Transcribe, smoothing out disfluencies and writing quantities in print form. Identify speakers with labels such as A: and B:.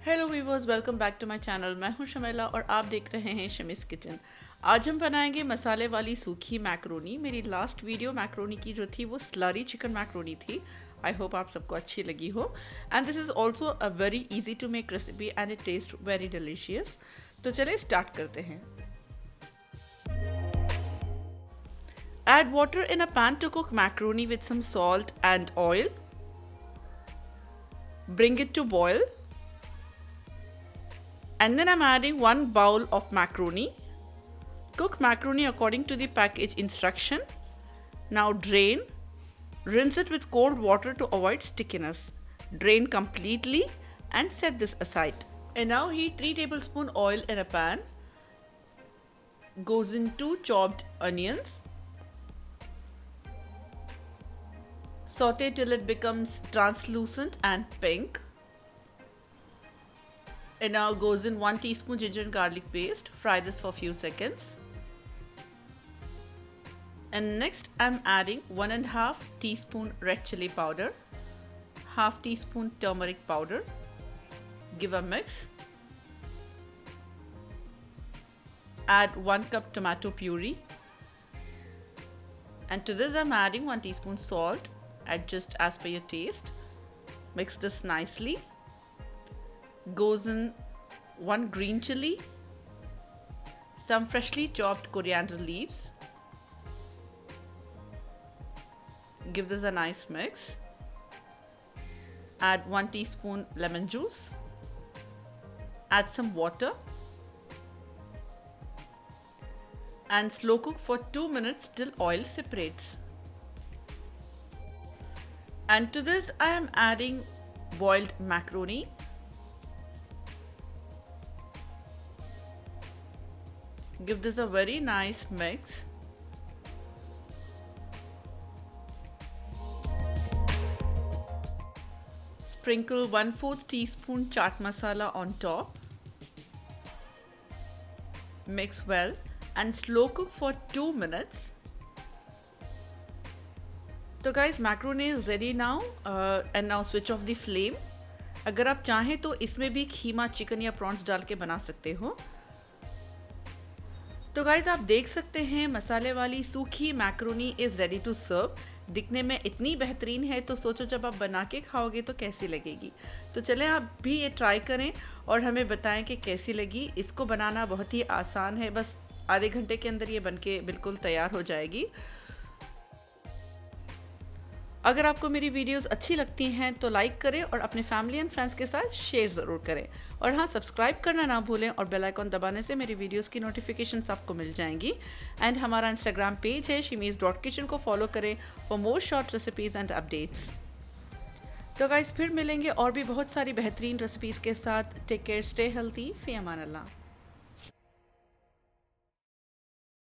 A: Hello viewers, welcome back to my channel. मैं हूं शमेला और आप देख रहे हैं शमीस किचन। आज हम बनाएंगे मसाले वाली सूखी मैक्रोनी। मेरी लास्ट वीडियो मैक्रोनी की जो थी वो स्लरी चिकन मैक्रोनी थी। आई होप आप सबको अच्छी लगी हो। And this is also a very easy to make recipe and it taste very delicious. तो चलिए स्टार्ट करते हैं। Add water in a pan to cook macaroni with some salt and oil. Bring it to boil. And then I'm adding 1 bowl of macaroni. Cook macaroni according to the package instruction. Now drain. Rinse it with cold water to avoid stickiness. Drain completely and set this aside. And now heat 3 tablespoons oil in a pan. Goes in 2 chopped onions. Saute till it becomes translucent and pink. And now goes in 1 teaspoon ginger and garlic paste. Fry this for a few seconds. And next I'm adding 1.5 teaspoon red chili powder, half teaspoon turmeric powder. Give a mix. Add 1 cup tomato puree. And to this I'm adding 1 teaspoon salt. Adjust as per your taste. Mix this nicely. Goes in 1 green chili, some freshly chopped coriander leaves. Give this a nice mix. Add 1 teaspoon lemon juice. Add some water. And slow cook for 2 minutes till oil separates. And to this I am adding boiled macaroni. Give this a very nice mix. Sprinkle 1/4 teaspoon chaat masala on top. Mix well and slow cook for 2 minutes. तो guys macaroni is ready now and now switch off the flame. अगर आप चाहें तो इसमें भी खीमा chicken या prawns डाल के बना सकते हो। तो गाइज आप देख सकते हैं मसाले वाली सूखी macaroni is ready to serve. दिखने में इतनी बेहतरीन है तो सोचो जब आप बना के खाओगे तो कैसी लगेगी। तो चलें आप भी ये ट्राई करें और हमें बताएं कि कैसी लगी। इसको बनाना बहुत ही आसान है, बस आधे घंटे के अंदर ये बनके बिल्कुल तैयार हो जाएगी। अगर आपको मेरी वीडियोस अच्छी लगती हैं तो लाइक करें और अपने फैमिली एंड फ्रेंड्स के साथ शेयर ज़रूर करें। और हाँ, सब्सक्राइब करना ना भूलें और बेल आइकॉन दबाने से मेरी वीडियोस की नोटिफिकेशंस आपको मिल जाएंगी। एंड हमारा इंस्टाग्राम पेज है shimis.kitchen को फॉलो करें for more short recipes and updates. तो गाइस फिर मिलेंगे और भी बहुत सारी बेहतरीन रेसिपीज़ के साथ। टेक केयर, स्टे हेल्थी, फी अमान अल्लाह।